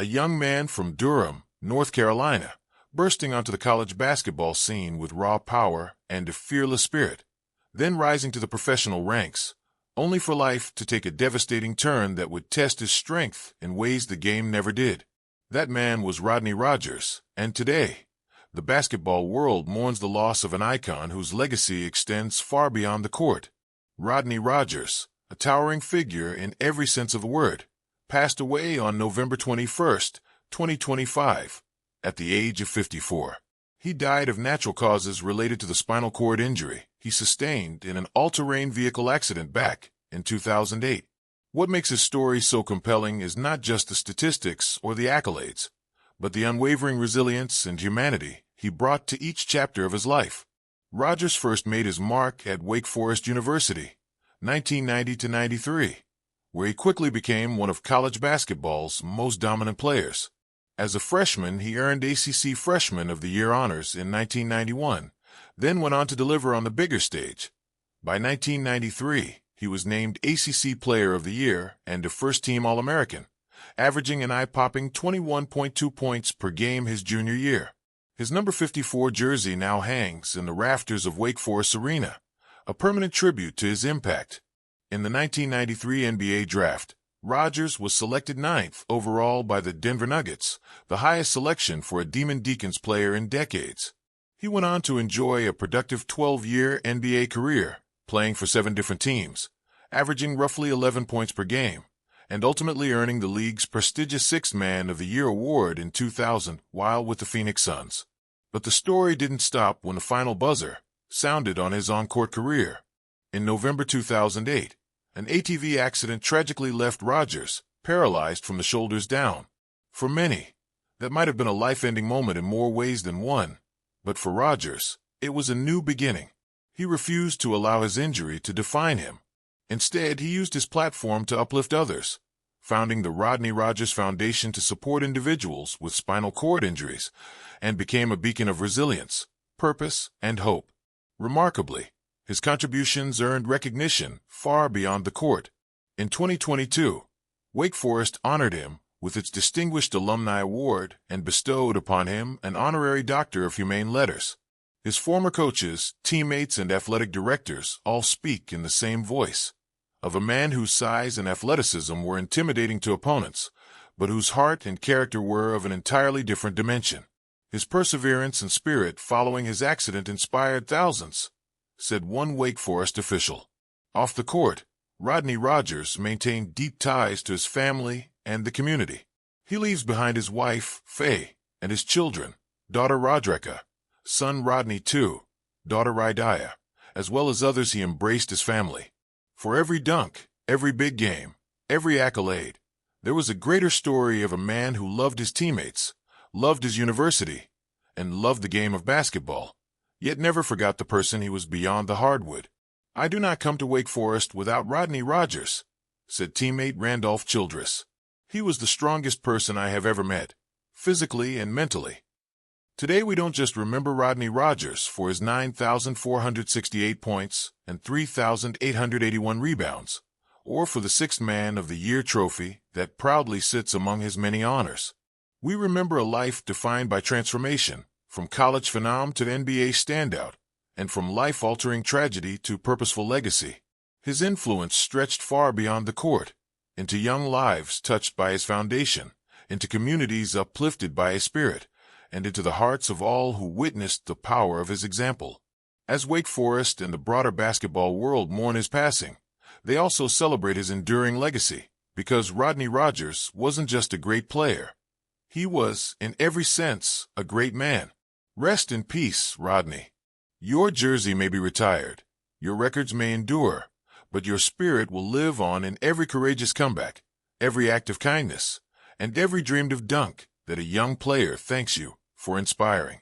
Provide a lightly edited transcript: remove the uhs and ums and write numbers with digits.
a young man from Durham, North Carolina, bursting onto the college basketball scene with raw power and a fearless spirit, then rising to the professional ranks, only for life to take a devastating turn that would test his strength in ways the game never did. That man was Rodney Rogers, and today, the basketball world mourns the loss of an icon whose legacy extends far beyond the court. Rodney Rogers, a towering figure in every sense of the word, passed away on November 21st, 2025, at the age of 54. He died of natural causes related to the spinal cord injury he sustained in an all-terrain vehicle accident back in 2008. What makes his story so compelling is not just the statistics or the accolades, but the unwavering resilience and humanity he brought to each chapter of his life. Rogers first made his mark at Wake Forest University, 1990-93, where he quickly became one of college basketball's most dominant players. As a freshman, he earned ACC Freshman of the Year honors in 1991, then went on to deliver on the bigger stage. By 1993, he was named ACC Player of the Year and a first-team All-American, averaging an eye-popping 21.2 points per game his junior year. His number 54 jersey now hangs in the rafters of Wake Forest Arena, a permanent tribute to his impact. In the 1993 NBA Draft, Rogers was selected 9th overall by the Denver Nuggets, the highest selection for a Demon Deacons player in decades. He went on to enjoy a productive 12-year NBA career, playing for 7 different teams, averaging roughly 11 points per game, and ultimately earning the league's prestigious Sixth Man of the Year award in 2000 while with the Phoenix Suns. But the story didn't stop when the final buzzer sounded on his on-court career. In November 2008, an ATV accident tragically left Rogers paralyzed from the shoulders down. For many, that might have been a life-ending moment in more ways than one, but for Rogers, it was a new beginning. He refused to allow his injury to define him. Instead, he used his platform to uplift others, founding the Rodney Rogers Foundation to support individuals with spinal cord injuries, and became a beacon of resilience, purpose, and hope. Remarkably, his contributions earned recognition far beyond the court. In 2022, Wake Forest honored him with its Distinguished Alumni Award and bestowed upon him an honorary Doctor of Humane Letters. His former coaches, teammates, and athletic directors all speak in the same voice, of a man whose size and athleticism were intimidating to opponents, but whose heart and character were of an entirely different dimension. His perseverance and spirit following his accident inspired thousands, said one Wake Forest official. Off the court, Rodney Rogers maintained deep ties to his family and the community. He leaves behind his wife, Faye, and his children, daughter Rodreka, son Rodney II, daughter Rydiah, as well as others he embraced as family. For every dunk, every big game, every accolade, there was a greater story of a man who loved his teammates, loved his university, and loved the game of basketball, yet never forgot the person he was beyond the hardwood. "I do not come to Wake Forest without Rodney Rogers," said teammate Randolph Childress. "He was the strongest person I have ever met, physically and mentally." Today we don't just remember Rodney Rogers for his 9,468 points and 3,881 rebounds, or for the Sixth Man of the Year trophy that proudly sits among his many honors. We remember a life defined by transformation, from college phenom to NBA standout, and from life-altering tragedy to purposeful legacy. His influence stretched far beyond the court, into young lives touched by his foundation, into communities uplifted by his spirit, and into the hearts of all who witnessed the power of his example. As Wake Forest and the broader basketball world mourn his passing, they also celebrate his enduring legacy, because Rodney Rogers wasn't just a great player. He was, in every sense, a great man. Rest in peace, Rodney. Your jersey may be retired, your records may endure, but your spirit will live on in every courageous comeback, every act of kindness, and every dreamed of dunk that a young player thanks you for inspiring.